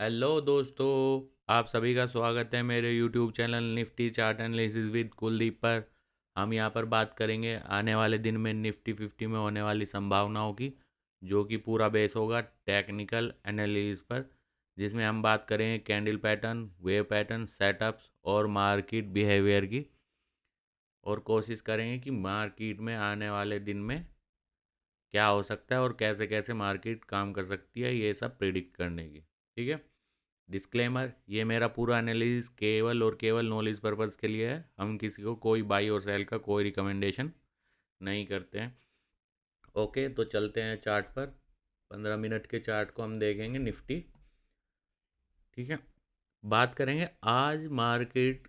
Hello दोस्तों, आप सभी का स्वागत है मेरे YouTube channel Nifty chart analysis with Kuldeep पर। हम यहाँ पर बात करेंगे आने वाले दिन में निफ्टी 50 में होने वाली संभावनाओं की, जो कि पूरा बेस होगा टेक्निकल एनालिसिस पर, जिसमें हम बात करेंगे candle pattern, wave pattern, setups और मार्केट बिहेवियर की। और कोशिश करेंगे कि मार्केट में आने वाले दिन में क्या हो सकता है और कैसे कैसे मार्केट काम कर सकती है, ये सब प्रिडिक्ट करने की। ठीक है। डिस्क्लेमर, ये मेरा पूरा एनालिसिस केवल और केवल नॉलेज पर्पज़ के लिए है। हम किसी को कोई बाई और सेल का कोई रिकमेंडेशन नहीं करते हैं। ओके, तो चलते हैं चार्ट पर। 15 मिनट के चार्ट को हम देखेंगे निफ्टी। ठीक है। बात करेंगे आज मार्केट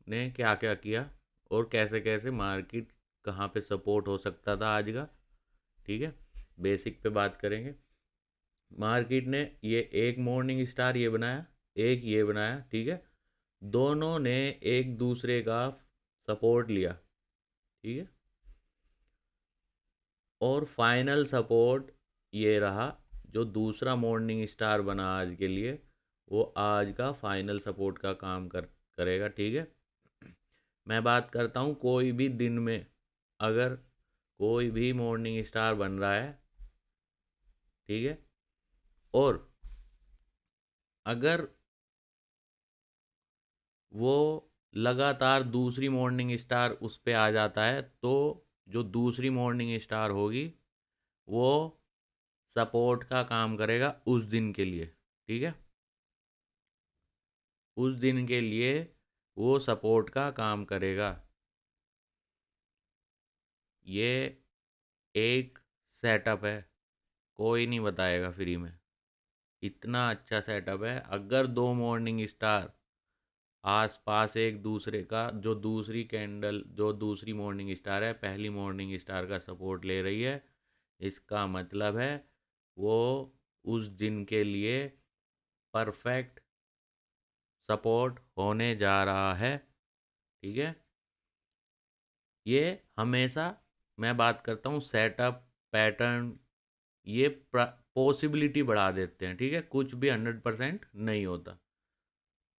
ने क्या क्या किया और कैसे कैसे मार्केट कहाँ पे सपोर्ट हो सकता था आज का। ठीक है। बेसिक पे बात करेंगे। मार्केट ने ये एक मॉर्निंग स्टार ये बनाया, एक ये बनाया। ठीक है। दोनों ने एक दूसरे का सपोर्ट लिया। ठीक है। और फाइनल सपोर्ट ये रहा, जो दूसरा मॉर्निंग स्टार बना आज के लिए, वो आज का फाइनल सपोर्ट का काम करेगा। ठीक है। मैं बात करता हूँ कोई भी दिन में अगर कोई भी मॉर्निंग स्टार बन रहा है, ठीक है, और अगर वो लगातार दूसरी मॉर्निंग स्टार उस पे आ जाता है, तो जो दूसरी मॉर्निंग स्टार होगी वो सपोर्ट का काम करेगा उस दिन के लिए। ठीक है। उस दिन के लिए वो सपोर्ट का काम करेगा। ये एक सेटअप है, कोई नहीं बताएगा फ्री में। इतना अच्छा सेटअप है। अगर दो मॉर्निंग स्टार आस पास एक दूसरे का, जो दूसरी कैंडल, जो दूसरी मॉर्निंग स्टार है पहली मॉर्निंग स्टार का सपोर्ट ले रही है, इसका मतलब है वो उस दिन के लिए परफेक्ट सपोर्ट होने जा रहा है। ठीक है। ये हमेशा, मैं बात करता हूँ सेटअप पैटर्न, ये पॉसिबिलिटी बढ़ा देते हैं। ठीक है। कुछ भी 100% नहीं होता।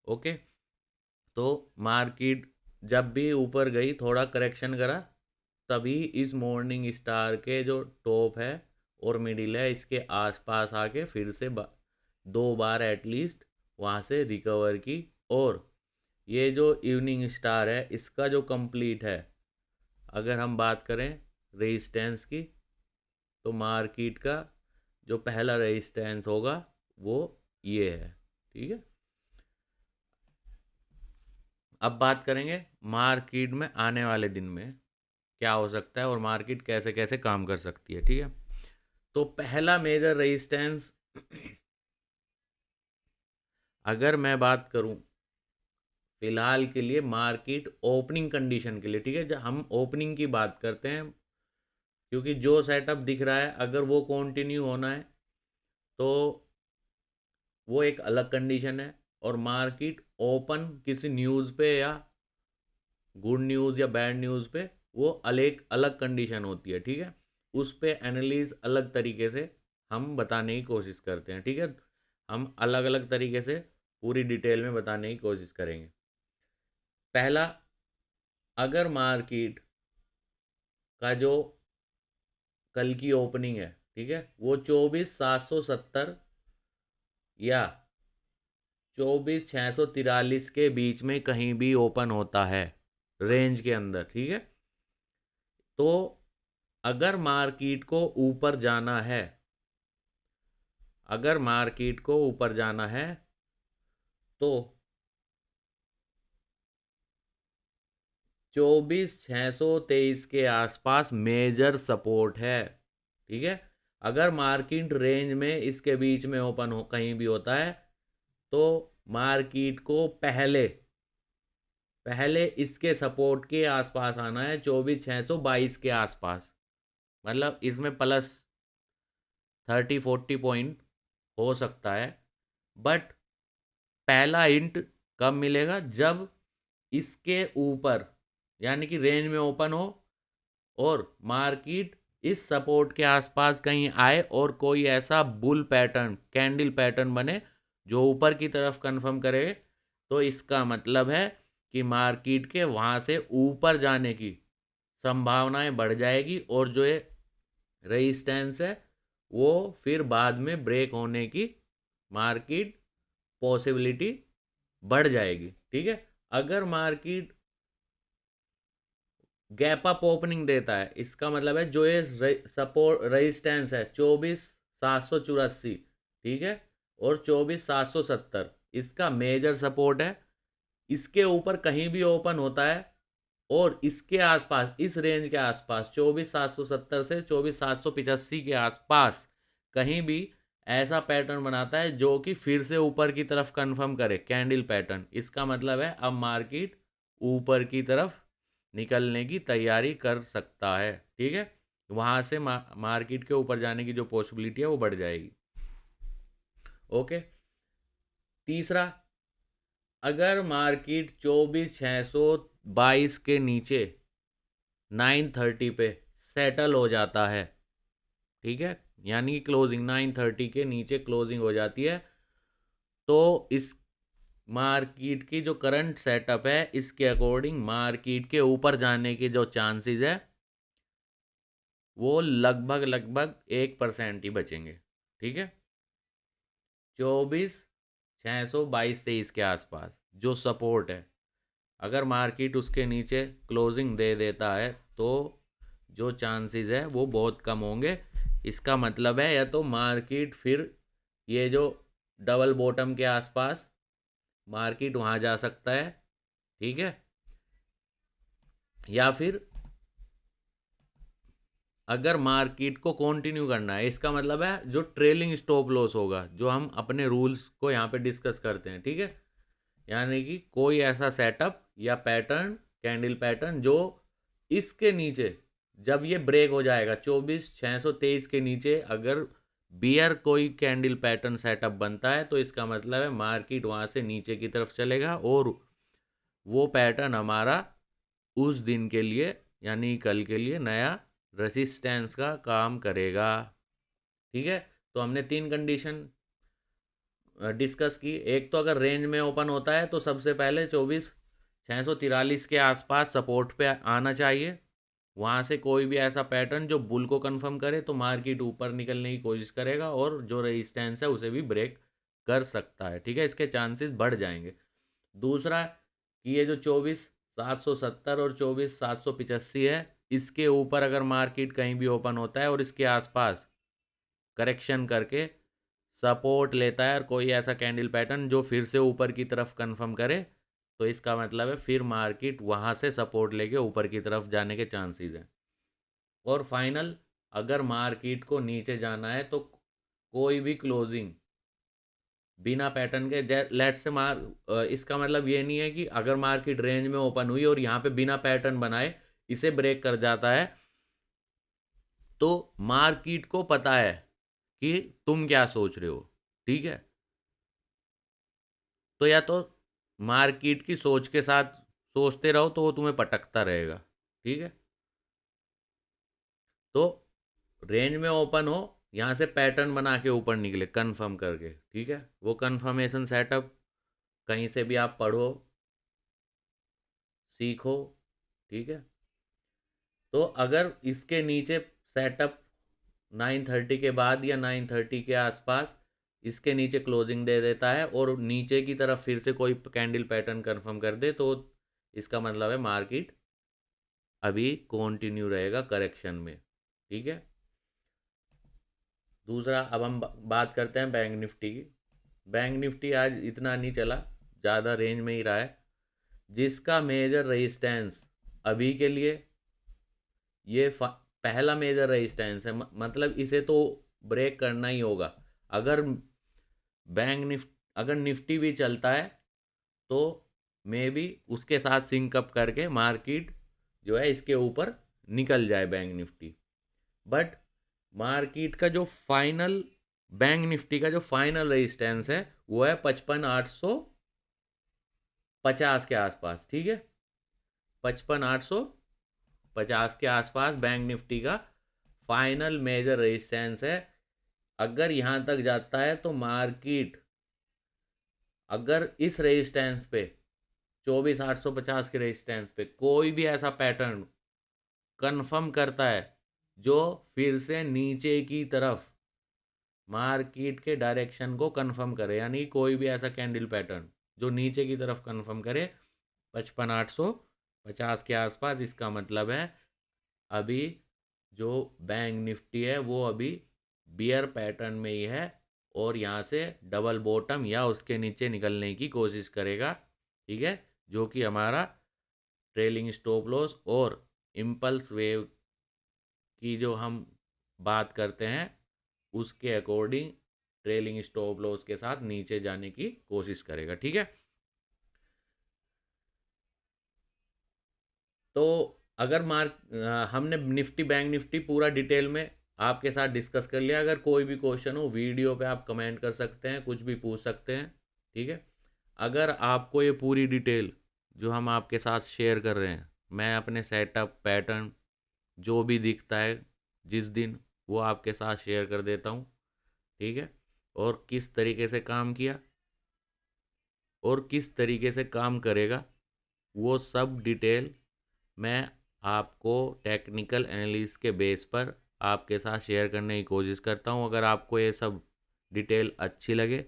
ओके। तो मार्केट जब भी ऊपर गई, थोड़ा करेक्शन करा, तभी इस मॉर्निंग स्टार के जो टॉप है और मिडिल है, इसके आसपास आके फिर से दो बार एटलीस्ट वहाँ से रिकवर की। और ये जो इवनिंग स्टार है इसका जो कंप्लीट है, अगर हम बात करें रेजिस्टेंस की, तो मार्केट का जो पहला रेजिस्टेंस होगा वो ये है। ठीक है। अब बात करेंगे मार्केट में आने वाले दिन में क्या हो सकता है और मार्केट कैसे कैसे काम कर सकती है। ठीक है। तो पहला मेजर रेजिस्टेंस, अगर मैं बात करूं फिलहाल के लिए मार्केट ओपनिंग कंडीशन के लिए, ठीक है, जब हम ओपनिंग की बात करते हैं, क्योंकि जो सेटअप दिख रहा है अगर वो कंटिन्यू होना है तो वो एक अलग कंडीशन है। और मार्केट ओपन किसी न्यूज़ पे या गुड न्यूज़ या बैड न्यूज़ पे, वो अलग अलग कंडीशन होती है। ठीक है। उस पे एनालिज अलग तरीके से हम बताने की कोशिश करते हैं। ठीक है। हम अलग अलग तरीके से पूरी डिटेल में बताने की कोशिश करेंगे। पहला, अगर मार्केट का जो कल की ओपनिंग है, ठीक है, वो 24,770 या 24,643 के बीच में कहीं भी ओपन होता है, रेंज के अंदर, ठीक है, तो अगर मार्केट को ऊपर जाना है, अगर मार्केट को ऊपर जाना है तो 24,623 के आसपास मेजर सपोर्ट है। ठीक है। अगर मार्केट रेंज में इसके बीच में ओपन हो कहीं भी होता है, तो मार्केट को पहले पहले इसके सपोर्ट के आसपास आना है, 24,622 के आसपास। मतलब इसमें प्लस 30-40 पॉइंट हो सकता है। बट पहला हिंट कब मिलेगा, जब इसके ऊपर, यानी कि रेंज में ओपन हो और मार्केट इस सपोर्ट के आसपास कहीं आए और कोई ऐसा बुल पैटर्न, कैंडल पैटर्न बने जो ऊपर की तरफ कंफर्म करे तो इसका मतलब है कि मार्केट के वहाँ से ऊपर जाने की संभावनाएं बढ़ जाएगी, और जो ये रेजिस्टेंस है वो फिर बाद में ब्रेक होने की मार्केट पॉसिबिलिटी बढ़ जाएगी। ठीक है, अगर मार्केट गैप अप ओपनिंग देता है, इसका मतलब है जो ये सपोर्ट रेजिस्टेंस है 24,784, ठीक है, और 24,770 इसका मेजर सपोर्ट है। इसके ऊपर कहीं भी ओपन होता है और इसके आसपास, इस रेंज के आसपास 24,770 से 24,785 के आसपास कहीं भी ऐसा पैटर्न बनाता है जो कि फिर से ऊपर की तरफ कंफर्म करे कैंडल पैटर्न, इसका मतलब है अब मार्केट ऊपर की तरफ निकलने की तैयारी कर सकता है। ठीक है, वहां से मार्केट के ऊपर जाने की जो पॉसिबिलिटी है वो बढ़ जाएगी। ओके, तीसरा, अगर मार्केट 24,622 के नीचे 930 पे सेटल हो जाता है, ठीक है, यानी कि क्लोजिंग 930 के नीचे क्लोजिंग हो जाती है, तो इस मार्केट की जो करंट सेटअप है इसके अकॉर्डिंग मार्केट के ऊपर जाने के जो चांसेस है वो लगभग लगभग 1% ही बचेंगे। ठीक है, 24,622-23 के आसपास जो सपोर्ट है, अगर मार्केट उसके नीचे क्लोजिंग दे देता है तो जो चांसेस है वो बहुत कम होंगे। इसका मतलब है या तो मार्केट फिर ये जो डबल बॉटम के आसपास मार्केट वहाँ जा सकता है, ठीक है, या फिर अगर मार्केट को कंटिन्यू करना है, इसका मतलब है जो ट्रेलिंग स्टॉप लॉस होगा, जो हम अपने रूल्स को यहाँ पे डिस्कस करते हैं, ठीक है, यानी कि कोई ऐसा सेटअप या पैटर्न, कैंडल पैटर्न जो इसके नीचे जब ये ब्रेक हो जाएगा 24,623 के नीचे, अगर बियर कोई कैंडल पैटर्न सेटअप बनता है तो इसका मतलब है मार्केट वहाँ से नीचे की तरफ चलेगा और वो पैटर्न हमारा उस दिन के लिए यानी कल के लिए नया रेसिस्टेंस का काम करेगा। ठीक है, तो हमने तीन कंडीशन डिस्कस की। एक तो अगर रेंज में ओपन होता है तो सबसे पहले 24,643 के आसपास सपोर्ट पे आना चाहिए, वहाँ से कोई भी ऐसा पैटर्न जो बुल को कंफर्म करे तो मार्केट ऊपर निकलने की कोशिश करेगा और जो रेजिस्टेंस है उसे भी ब्रेक कर सकता है। ठीक है, इसके चांसेस बढ़ जाएंगे। दूसरा कि ये जो 24,770 और 24,785 है, इसके ऊपर अगर मार्केट कहीं भी ओपन होता है और इसके आसपास करेक्शन करके सपोर्ट लेता है और कोई ऐसा कैंडल पैटर्न जो फिर से ऊपर की तरफ कंफर्म करे, तो इसका मतलब है फिर मार्केट वहाँ से सपोर्ट लेके ऊपर की तरफ जाने के चांसेस हैं। और फाइनल, अगर मार्केट को नीचे जाना है तो कोई भी क्लोजिंग बिना पैटर्न के, लेट से इसका मतलब ये नहीं है कि अगर मार्केट रेंज में ओपन हुई और यहाँ पे बिना पैटर्न बनाए इसे ब्रेक कर जाता है तो मार्केट को पता है कि तुम क्या सोच रहे हो। ठीक है, तो या तो मार्केट की सोच के साथ सोचते रहो तो वो तुम्हें पटकता रहेगा। ठीक है, तो रेंज में ओपन हो, यहाँ से पैटर्न बना के ऊपर निकले कंफर्म करके, ठीक है, वो कंफर्मेशन सेटअप कहीं से भी आप पढ़ो, सीखो। ठीक है, तो अगर इसके नीचे सेटअप 930 के बाद या 930 के आसपास इसके नीचे क्लोजिंग दे देता है और नीचे की तरफ फिर से कोई कैंडल पैटर्न कंफर्म कर दे तो इसका मतलब है मार्केट अभी कंटिन्यू रहेगा करेक्शन में। ठीक है, दूसरा अब हम बात करते हैं बैंक निफ्टी की। बैंक निफ्टी आज इतना नहीं चला, ज़्यादा रेंज में ही रहा है, जिसका मेजर रेजिस्टेंस अभी के लिए ये पहला मेजर रेजिस्टेंस है, मतलब इसे तो ब्रेक करना ही होगा। अगर अगर निफ्टी भी चलता है तो मे बी उसके साथ सिंकअप करके मार्केट जो है इसके ऊपर निकल जाए बैंक निफ्टी। बट मार्केट का जो फाइनल, बैंक निफ्टी का जो फाइनल रेजिस्टेंस है वो है 55,850 के आसपास। ठीक है, 55,850 के आसपास बैंक निफ्टी का फाइनल मेजर रेजिस्टेंस है। अगर यहाँ तक जाता है तो मार्केट अगर इस रेजिस्टेंस पे 24,850 के रेजिस्टेंस पे कोई भी ऐसा पैटर्न कंफर्म करता है जो फिर से नीचे की तरफ मार्केट के डायरेक्शन को कंफर्म करे, यानी कोई भी ऐसा कैंडल पैटर्न जो नीचे की तरफ कंफर्म करे 55,850 के आसपास, इसका मतलब है अभी जो बैंक निफ्टी है वो अभी बियर पैटर्न में ही है और यहाँ से डबल बॉटम या उसके नीचे निकलने की कोशिश करेगा। ठीक है, जो कि हमारा ट्रेलिंग स्टॉप लॉस और इम्पल्स वेव की जो हम बात करते हैं उसके अकॉर्डिंग ट्रेलिंग स्टॉप लॉस के साथ नीचे जाने की कोशिश करेगा। ठीक है, तो अगर हमने निफ्टी बैंक निफ्टी पूरा डिटेल में आपके साथ डिस्कस कर लिया। अगर कोई भी क्वेश्चन हो वीडियो पे आप कमेंट कर सकते हैं, कुछ भी पूछ सकते हैं। ठीक है, अगर आपको ये पूरी डिटेल जो हम आपके साथ शेयर कर रहे हैं, मैं अपने सेटअप पैटर्न जो भी दिखता है जिस दिन, वो आपके साथ शेयर कर देता हूँ। ठीक है, और किस तरीके से काम किया और किस तरीके से काम करेगा वो सब डिटेल मैं आपको टेक्निकल एनालिसिस के बेस पर आपके साथ शेयर करने की कोशिश करता हूँ। अगर आपको ये सब डिटेल अच्छी लगे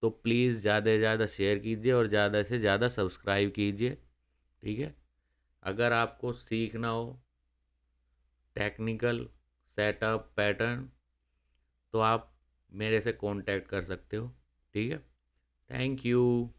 तो प्लीज़ ज़्यादा से ज़्यादा शेयर कीजिए और ज़्यादा से ज़्यादा सब्सक्राइब कीजिए। ठीक है, अगर आपको सीखना हो टेक्निकल सेटअप पैटर्न तो आप मेरे से कांटेक्ट कर सकते हो। ठीक है, थैंक यू।